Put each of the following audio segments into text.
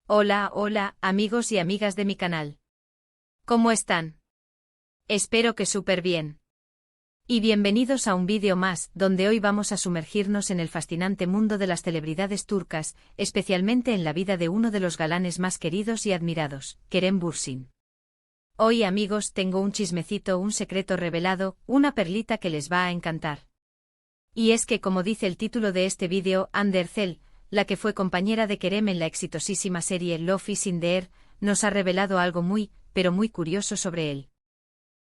Hola, hola, amigos y amigas de mi canal. ¿Cómo están? Espero que súper bien. Y bienvenidos a un vídeo más, donde hoy vamos a sumergirnos en el fascinante mundo de las celebridades turcas, especialmente en la vida de uno de los galanes más queridos y admirados, Kerem Bürsin. Hoy, amigos, tengo un chismecito, un secreto revelado, una perlita que les va a encantar. Y es que, como dice el título de este vídeo, Hande Erçel, la que fue compañera de Kerem en la exitosísima serie Love is in the Air, nos ha revelado algo muy, pero muy curioso sobre él.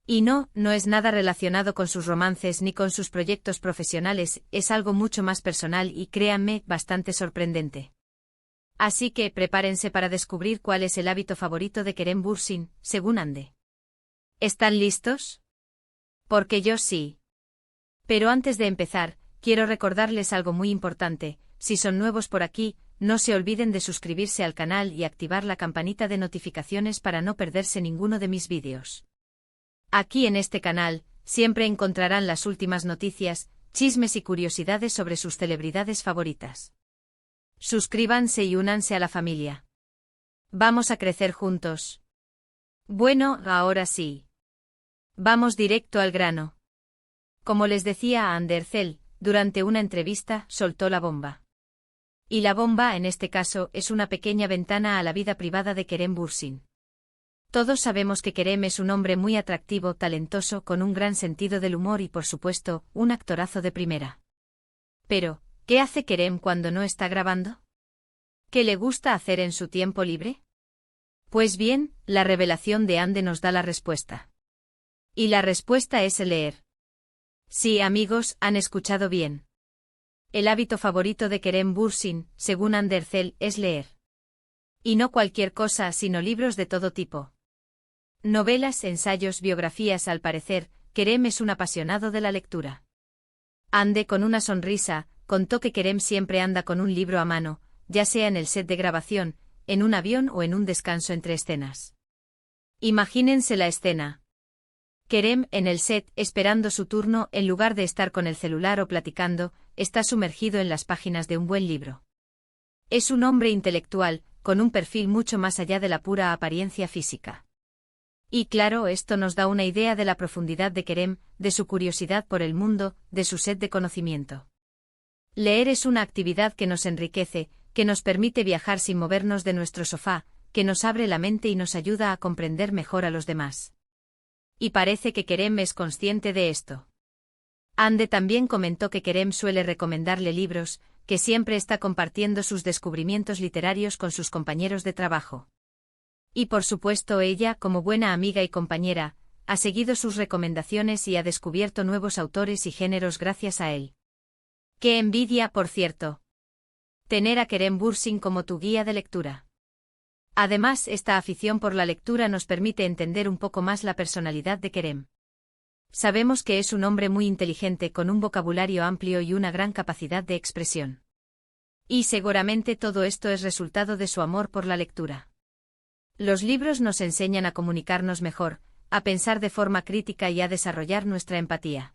Y no es nada relacionado con sus romances ni con sus proyectos profesionales, es algo mucho más personal y, créanme, bastante sorprendente. Así que prepárense para descubrir cuál es el hábito favorito de Kerem Bürsin, según Hande. ¿Están listos? Porque yo sí. Pero antes de empezar, quiero recordarles algo muy importante. Si son nuevos por aquí, no se olviden de suscribirse al canal y activar la campanita de notificaciones para no perderse ninguno de mis vídeos. Aquí en este canal, siempre encontrarán las últimas noticias, chismes y curiosidades sobre sus celebridades favoritas. Suscríbanse y únanse a la familia. Vamos a crecer juntos. Bueno, ahora sí. Vamos directo al grano. Como les decía a Hande Erçel, durante una entrevista, soltó la bomba. Y la bomba, en este caso, es una pequeña ventana a la vida privada de Kerem Bürsin. Todos sabemos que Kerem es un hombre muy atractivo, talentoso, con un gran sentido del humor y, por supuesto, un actorazo de primera. Pero, ¿qué hace Kerem cuando no está grabando? ¿Qué le gusta hacer en su tiempo libre? Pues bien, la revelación de Hande nos da la respuesta. Y la respuesta es leer. Sí, amigos, han escuchado bien. El hábito favorito de Kerem Bürsin, según Hande Erçel, es leer. Y no cualquier cosa, sino libros de todo tipo. Novelas, ensayos, biografías. Al parecer, Kerem es un apasionado de la lectura. Hande, con una sonrisa, contó que Kerem siempre anda con un libro a mano, ya sea en el set de grabación, en un avión o en un descanso entre escenas. Imagínense la escena. Kerem, en el set, esperando su turno, en lugar de estar con el celular o platicando, está sumergido en las páginas de un buen libro. Es un hombre intelectual, con un perfil mucho más allá de la pura apariencia física. Y claro, esto nos da una idea de la profundidad de Kerem, de su curiosidad por el mundo, de su sed de conocimiento. Leer es una actividad que nos enriquece, que nos permite viajar sin movernos de nuestro sofá, que nos abre la mente y nos ayuda a comprender mejor a los demás. Y parece que Kerem es consciente de esto. Hande también comentó que Kerem suele recomendarle libros, que siempre está compartiendo sus descubrimientos literarios con sus compañeros de trabajo. Y por supuesto ella, como buena amiga y compañera, ha seguido sus recomendaciones y ha descubierto nuevos autores y géneros gracias a él. ¡Qué envidia, por cierto! Tener a Kerem Bürsin como tu guía de lectura. Además, esta afición por la lectura nos permite entender un poco más la personalidad de Kerem. Sabemos que es un hombre muy inteligente con un vocabulario amplio y una gran capacidad de expresión. Y seguramente todo esto es resultado de su amor por la lectura. Los libros nos enseñan a comunicarnos mejor, a pensar de forma crítica y a desarrollar nuestra empatía.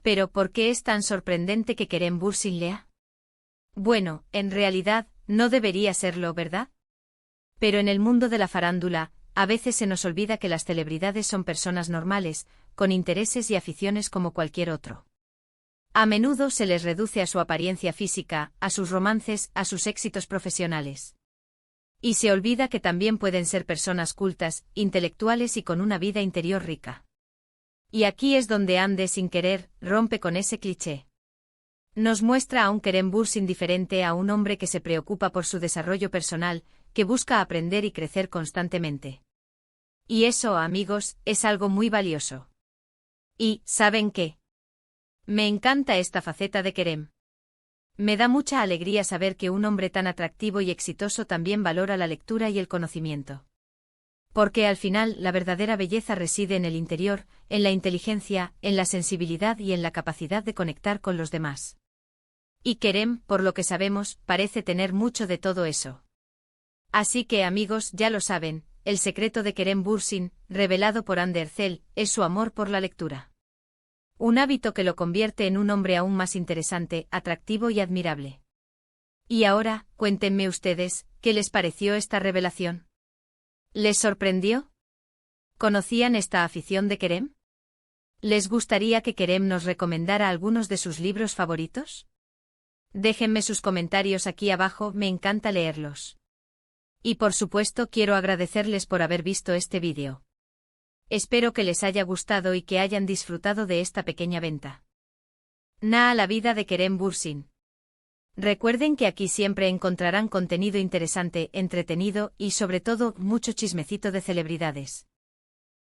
Pero, ¿por qué es tan sorprendente que Kerem Bürsin lea? Bueno, en realidad, no debería serlo, ¿verdad? Pero en el mundo de la farándula, a veces se nos olvida que las celebridades son personas normales, con intereses y aficiones como cualquier otro. A menudo se les reduce a su apariencia física, a sus romances, a sus éxitos profesionales. Y se olvida que también pueden ser personas cultas, intelectuales y con una vida interior rica. Y aquí es donde Hande, sin querer, rompe con ese cliché. Nos muestra a un Kerem Bürsin diferente, a un hombre que se preocupa por su desarrollo personal, que busca aprender y crecer constantemente. Y eso, amigos, es algo muy valioso. Y, ¿saben qué? Me encanta esta faceta de Kerem. Me da mucha alegría saber que un hombre tan atractivo y exitoso también valora la lectura y el conocimiento. Porque al final, la verdadera belleza reside en el interior, en la inteligencia, en la sensibilidad y en la capacidad de conectar con los demás. Y Kerem, por lo que sabemos, parece tener mucho de todo eso. Así que, amigos, ya lo saben, el secreto de Kerem Bürsin, revelado por Hande Erçel, es su amor por la lectura. Un hábito que lo convierte en un hombre aún más interesante, atractivo y admirable. Y ahora, cuéntenme ustedes, ¿Qué les pareció esta revelación? ¿Les sorprendió? ¿Conocían esta afición de Kerem? ¿Les gustaría que Kerem nos recomendara algunos de sus libros favoritos? Déjenme sus comentarios aquí abajo, me encanta leerlos. Y por supuesto quiero agradecerles por haber visto este vídeo. Espero que les haya gustado y que hayan disfrutado de esta pequeña venta. Na a la vida de Kerem Bürsin. Recuerden que aquí siempre encontrarán contenido interesante, entretenido y sobre todo mucho chismecito de celebridades.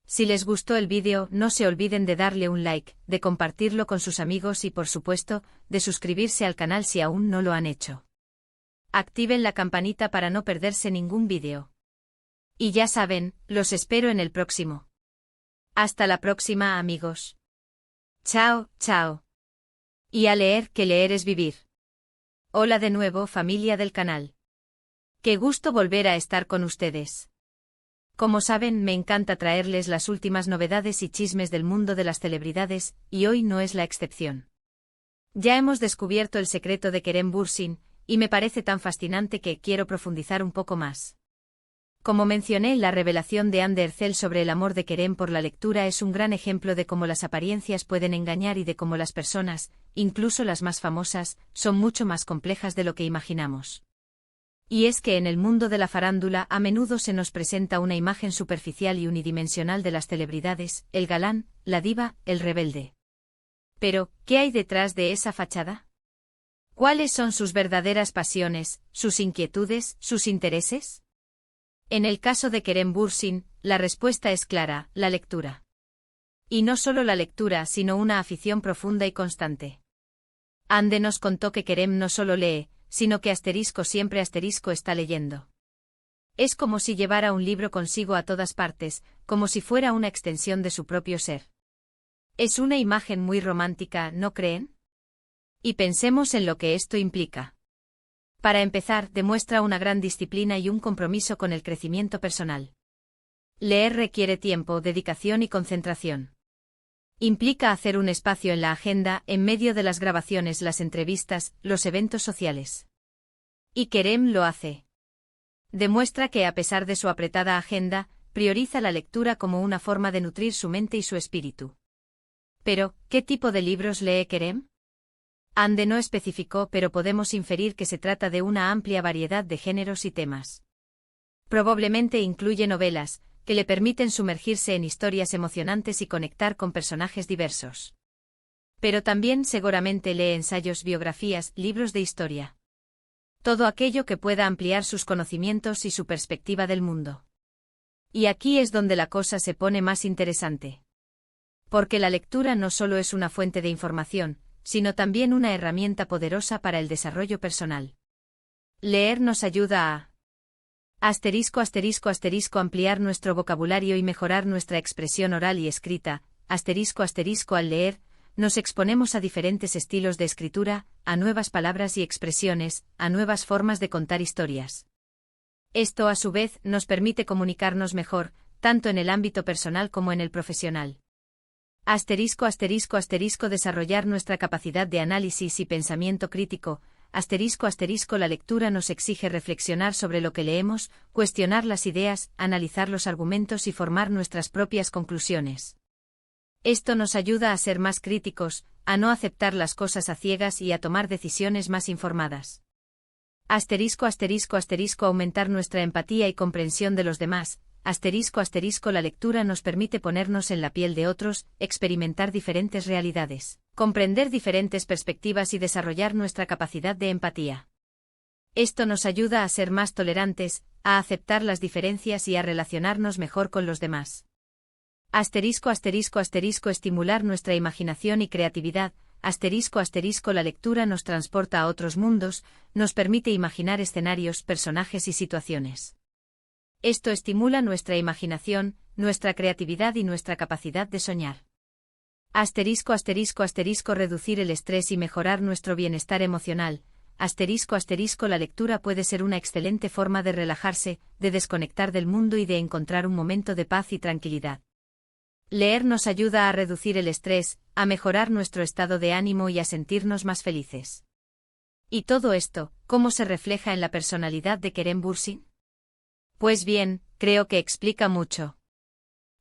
Si les gustó el vídeo, no se olviden de darle un like, de compartirlo con sus amigos y por supuesto, de suscribirse al canal si aún no lo han hecho. Activen la campanita para no perderse ningún vídeo. Y ya saben, los espero en el próximo. Hasta la próxima, amigos. Chao, chao. Y a leer, que leer es vivir. Hola de nuevo, familia del canal. Qué gusto volver a estar con ustedes. Como saben, me encanta traerles las últimas novedades y chismes del mundo de las celebridades, y hoy no es la excepción. Ya hemos descubierto el secreto de Kerem Bürsin, y me parece tan fascinante que quiero profundizar un poco más. Como mencioné, la revelación de Hande Erçel sobre el amor de Kerem por la lectura es un gran ejemplo de cómo las apariencias pueden engañar y de cómo las personas, incluso las más famosas, son mucho más complejas de lo que imaginamos. Y es que en el mundo de la farándula a menudo se nos presenta una imagen superficial y unidimensional de las celebridades, el galán, la diva, el rebelde. Pero, ¿qué hay detrás de esa fachada? ¿Cuáles son sus verdaderas pasiones, sus inquietudes, sus intereses? En el caso de Kerem Bürsin, la respuesta es clara, la lectura. Y no solo la lectura, sino una afición profunda y constante. Hande nos contó que Kerem no solo lee, sino que siempre está leyendo. Es como si llevara un libro consigo a todas partes, como si fuera una extensión de su propio ser. Es una imagen muy romántica, ¿no creen? Y pensemos en lo que esto implica. Para empezar, demuestra una gran disciplina y un compromiso con el crecimiento personal. Leer requiere tiempo, dedicación y concentración. Implica hacer un espacio en la agenda, en medio de las grabaciones, las entrevistas, los eventos sociales. Y Kerem lo hace. Demuestra que a pesar de su apretada agenda, prioriza la lectura como una forma de nutrir su mente y su espíritu. Pero, ¿qué tipo de libros lee Kerem? Hande no especificó, pero podemos inferir que se trata de una amplia variedad de géneros y temas. Probablemente incluye novelas, que le permiten sumergirse en historias emocionantes y conectar con personajes diversos. Pero también seguramente lee ensayos, biografías, libros de historia. Todo aquello que pueda ampliar sus conocimientos y su perspectiva del mundo. Y aquí es donde la cosa se pone más interesante. Porque la lectura no solo es una fuente de información, sino también una herramienta poderosa para el desarrollo personal. Leer nos ayuda a ampliar nuestro vocabulario y mejorar nuestra expresión oral y escrita, al leer, nos exponemos a diferentes estilos de escritura, a nuevas palabras y expresiones, a nuevas formas de contar historias. Esto a su vez nos permite comunicarnos mejor, tanto en el ámbito personal como en el profesional. Desarrollar nuestra capacidad de análisis y pensamiento crítico. La lectura nos exige reflexionar sobre lo que leemos, cuestionar las ideas, analizar los argumentos y formar nuestras propias conclusiones. Esto nos ayuda a ser más críticos, a no aceptar las cosas a ciegas y a tomar decisiones más informadas. Aumentar nuestra empatía y comprensión de los demás. La lectura nos permite ponernos en la piel de otros, experimentar diferentes realidades, comprender diferentes perspectivas y desarrollar nuestra capacidad de empatía. Esto nos ayuda a ser más tolerantes, a aceptar las diferencias y a relacionarnos mejor con los demás. Estimular nuestra imaginación y creatividad. La lectura nos transporta a otros mundos, nos permite imaginar escenarios, personajes y situaciones. Esto estimula nuestra imaginación, nuestra creatividad y nuestra capacidad de soñar. Reducir el estrés y mejorar nuestro bienestar emocional. La lectura puede ser una excelente forma de relajarse, de desconectar del mundo y de encontrar un momento de paz y tranquilidad. Leer nos ayuda a reducir el estrés, a mejorar nuestro estado de ánimo y a sentirnos más felices. ¿Y todo esto, cómo se refleja en la personalidad de Kerem Bürsin? Pues bien, creo que explica mucho.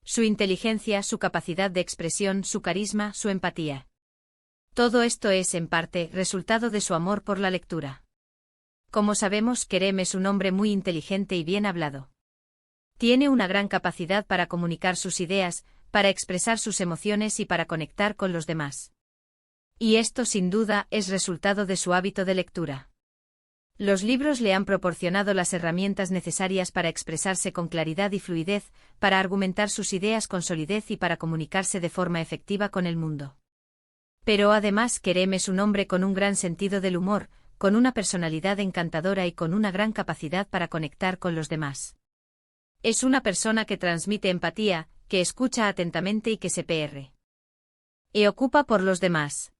Su inteligencia, su capacidad de expresión, su carisma, su empatía. Todo esto es, en parte, resultado de su amor por la lectura. Como sabemos, Kerem es un hombre muy inteligente y bien hablado. Tiene una gran capacidad para comunicar sus ideas, para expresar sus emociones y para conectar con los demás. Y esto, sin duda, es resultado de su hábito de lectura. Los libros le han proporcionado las herramientas necesarias para expresarse con claridad y fluidez, para argumentar sus ideas con solidez y para comunicarse de forma efectiva con el mundo. Pero además, Kerem es un hombre con un gran sentido del humor, con una personalidad encantadora y con una gran capacidad para conectar con los demás. Es una persona que transmite empatía, que escucha atentamente y que se preocupa por los demás.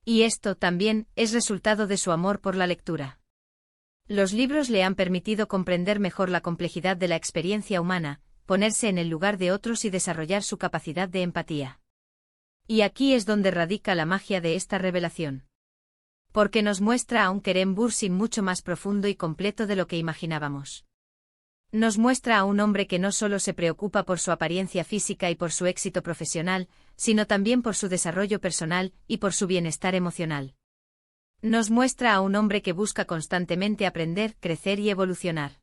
Y esto, también, es resultado de su amor por la lectura. Los libros le han permitido comprender mejor la complejidad de la experiencia humana, ponerse en el lugar de otros y desarrollar su capacidad de empatía. Y aquí es donde radica la magia de esta revelación. Porque nos muestra a un Kerem Bürsin mucho más profundo y completo de lo que imaginábamos. Nos muestra a un hombre que no solo se preocupa por su apariencia física y por su éxito profesional, sino también por su desarrollo personal y por su bienestar emocional. Nos muestra a un hombre que busca constantemente aprender, crecer y evolucionar.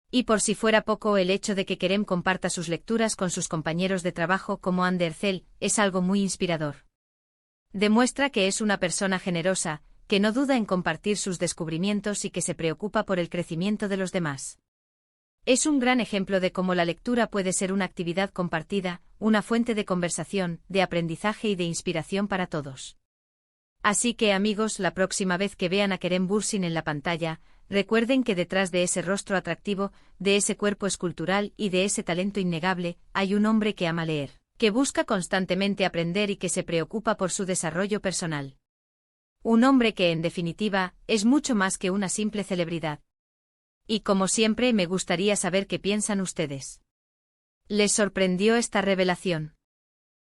Y por si fuera poco, el hecho de que Kerem comparta sus lecturas con sus compañeros de trabajo como Ander Zel es algo muy inspirador. Demuestra que es una persona generosa, que no duda en compartir sus descubrimientos y que se preocupa por el crecimiento de los demás. Es un gran ejemplo de cómo la lectura puede ser una actividad compartida, una fuente de conversación, de aprendizaje y de inspiración para todos. Así que, amigos, la próxima vez que vean a Kerem Bürsin en la pantalla, recuerden que detrás de ese rostro atractivo, de ese cuerpo escultural y de ese talento innegable, hay un hombre que ama leer, que busca constantemente aprender y que se preocupa por su desarrollo personal. Un hombre que, en definitiva, es mucho más que una simple celebridad. Y como siempre, me gustaría saber qué piensan ustedes. ¿Les sorprendió esta revelación?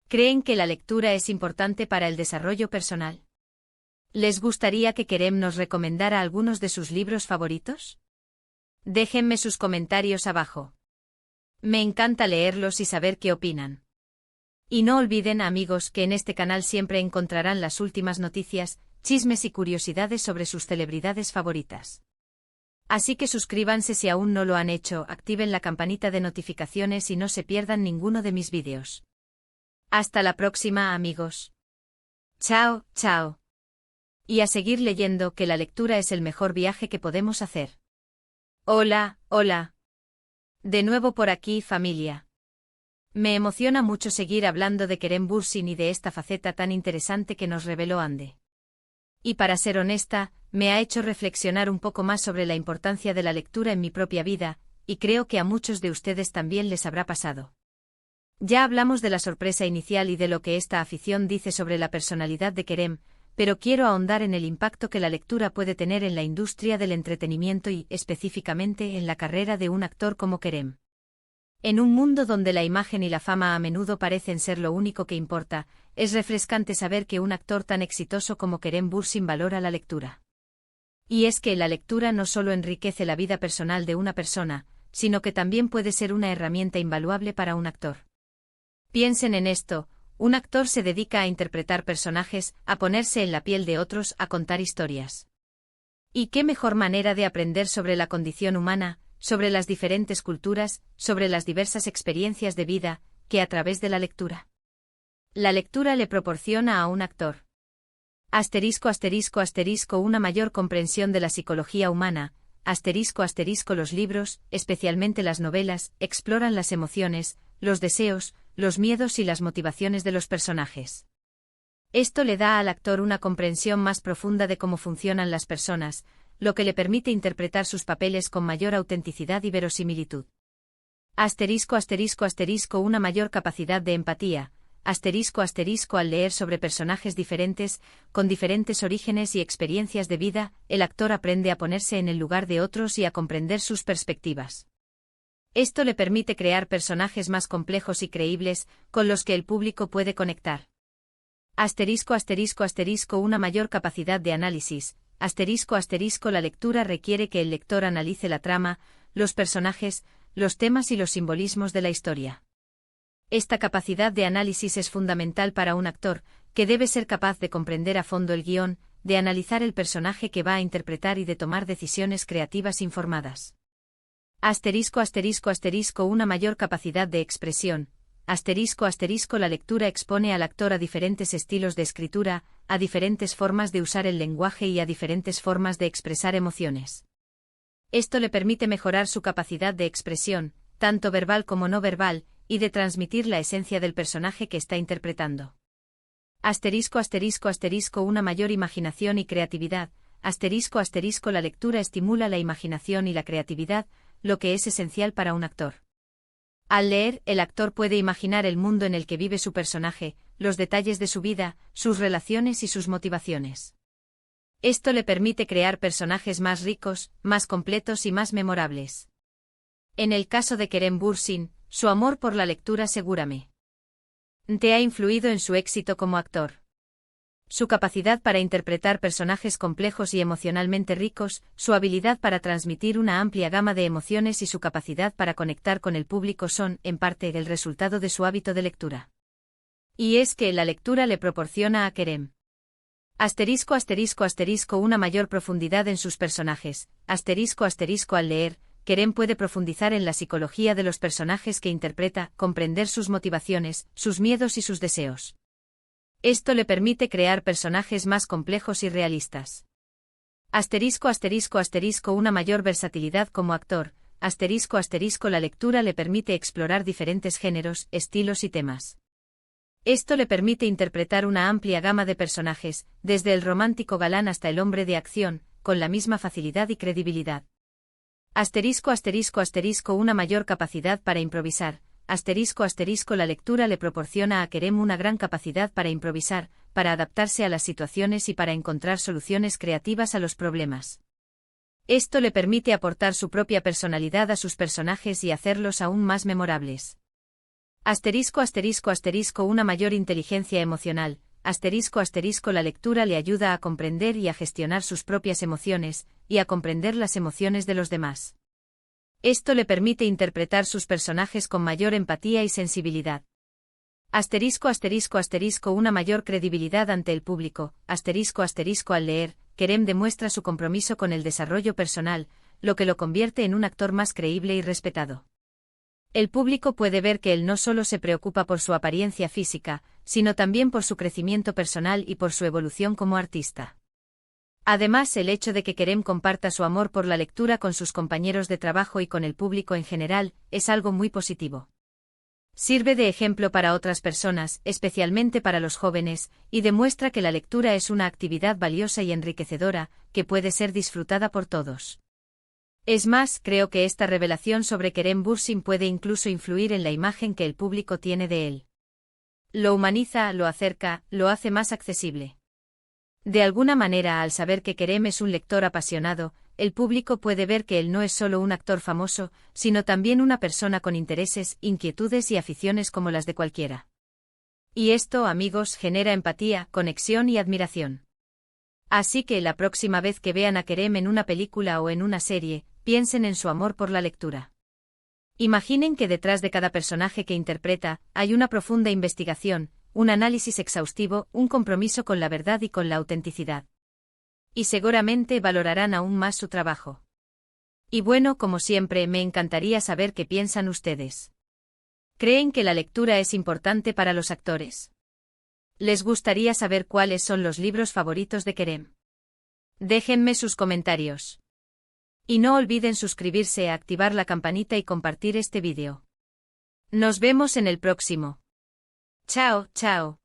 ¿Creen que la lectura es importante para el desarrollo personal? ¿Les gustaría que Kerem nos recomendara algunos de sus libros favoritos? Déjenme sus comentarios abajo. Me encanta leerlos y saber qué opinan. Y no olviden, amigos, que en este canal siempre encontrarán las últimas noticias, chismes y curiosidades sobre sus celebridades favoritas. Así que suscríbanse si aún no lo han hecho, activen la campanita de notificaciones y no se pierdan ninguno de mis vídeos. Hasta la próxima, amigos. Chao, chao. Y a seguir leyendo, que la lectura es el mejor viaje que podemos hacer. Hola, hola. De nuevo por aquí, familia. Me emociona mucho seguir hablando de Kerem Bürsin y de esta faceta tan interesante que nos reveló Ande. Y para ser honesta, me ha hecho reflexionar un poco más sobre la importancia de la lectura en mi propia vida, y creo que a muchos de ustedes también les habrá pasado. Ya hablamos de la sorpresa inicial y de lo que esta afición dice sobre la personalidad de Kerem, pero quiero ahondar en el impacto que la lectura puede tener en la industria del entretenimiento y, específicamente, en la carrera de un actor como Kerem. En un mundo donde la imagen y la fama a menudo parecen ser lo único que importa, es refrescante saber que un actor tan exitoso como Kerem Bürsin valora la lectura. Y es que la lectura no solo enriquece la vida personal de una persona, sino que también puede ser una herramienta invaluable para un actor. Piensen en esto, un actor se dedica a interpretar personajes, a ponerse en la piel de otros, a contar historias. ¿Y qué mejor manera de aprender sobre la condición humana, sobre las diferentes culturas, sobre las diversas experiencias de vida, que a través de la lectura? La lectura le proporciona a un actor una mayor comprensión de la psicología humana, los libros, especialmente las novelas, exploran las emociones, los deseos, los miedos y las motivaciones de los personajes. Esto le da al actor una comprensión más profunda de cómo funcionan las personas, lo que le permite interpretar sus papeles con mayor autenticidad y verosimilitud. Una mayor capacidad de empatía, al leer sobre personajes diferentes, con diferentes orígenes y experiencias de vida, el actor aprende a ponerse en el lugar de otros y a comprender sus perspectivas. Esto le permite crear personajes más complejos y creíbles, con los que el público puede conectar. Una mayor capacidad de análisis, ***, la lectura requiere que el lector analice la trama, los personajes, los temas y los simbolismos de la historia. Esta capacidad de análisis es fundamental para un actor, que debe ser capaz de comprender a fondo el guión, de analizar el personaje que va a interpretar y de tomar decisiones creativas informadas. Una mayor capacidad de expresión. La lectura expone al actor a diferentes estilos de escritura, a diferentes formas de usar el lenguaje y a diferentes formas de expresar emociones. Esto le permite mejorar su capacidad de expresión, tanto verbal como no verbal, y de transmitir la esencia del personaje que está interpretando. Una mayor imaginación y creatividad. La lectura estimula la imaginación y la creatividad, lo que es esencial para un actor. Al leer, el actor puede imaginar el mundo en el que vive su personaje, los detalles de su vida, sus relaciones y sus motivaciones. Esto le permite crear personajes más ricos, más completos y más memorables. En el caso de Kerem Bürsin, su amor por la lectura seguramente ha influido en su éxito como actor. Su capacidad para interpretar personajes complejos y emocionalmente ricos, su habilidad para transmitir una amplia gama de emociones y su capacidad para conectar con el público son, en parte, el resultado de su hábito de lectura. Y es que la lectura le proporciona a Kerem una mayor profundidad en sus personajes. Al leer, Kerem puede profundizar en la psicología de los personajes que interpreta, comprender sus motivaciones, sus miedos y sus deseos. Esto le permite crear personajes más complejos y realistas. Una mayor versatilidad como actor. La lectura le permite explorar diferentes géneros, estilos y temas. Esto le permite interpretar una amplia gama de personajes, desde el romántico galán hasta el hombre de acción, con la misma facilidad y credibilidad. Una mayor capacidad para improvisar. La lectura le proporciona a Kerem una gran capacidad para improvisar, para adaptarse a las situaciones y para encontrar soluciones creativas a los problemas. Esto le permite aportar su propia personalidad a sus personajes y hacerlos aún más memorables. Una mayor inteligencia emocional. La lectura le ayuda a comprender y a gestionar sus propias emociones, y a comprender las emociones de los demás. Esto le permite interpretar sus personajes con mayor empatía y sensibilidad. Una mayor credibilidad ante el público. Al leer, Kerem demuestra su compromiso con el desarrollo personal, lo que lo convierte en un actor más creíble y respetado. El público puede ver que él no solo se preocupa por su apariencia física, sino también por su crecimiento personal y por su evolución como artista. Además, el hecho de que Kerem comparta su amor por la lectura con sus compañeros de trabajo y con el público en general, es algo muy positivo. Sirve de ejemplo para otras personas, especialmente para los jóvenes, y demuestra que la lectura es una actividad valiosa y enriquecedora, que puede ser disfrutada por todos. Es más, creo que esta revelación sobre Kerem Bürsin puede incluso influir en la imagen que el público tiene de él. Lo humaniza, lo acerca, lo hace más accesible. De alguna manera, al saber que Kerem es un lector apasionado, el público puede ver que él no es solo un actor famoso, sino también una persona con intereses, inquietudes y aficiones como las de cualquiera. Y esto, amigos, genera empatía, conexión y admiración. Así que la próxima vez que vean a Kerem en una película o en una serie, piensen en su amor por la lectura. Imaginen que detrás de cada personaje que interpreta, hay una profunda investigación, un análisis exhaustivo, un compromiso con la verdad y con la autenticidad. Y seguramente valorarán aún más su trabajo. Y bueno, como siempre, me encantaría saber qué piensan ustedes. ¿Creen que la lectura es importante para los actores? ¿Les gustaría saber cuáles son los libros favoritos de Kerem? Déjenme sus comentarios. Y no olviden suscribirse, activar la campanita y compartir este vídeo. Nos vemos en el próximo. Chao, chao.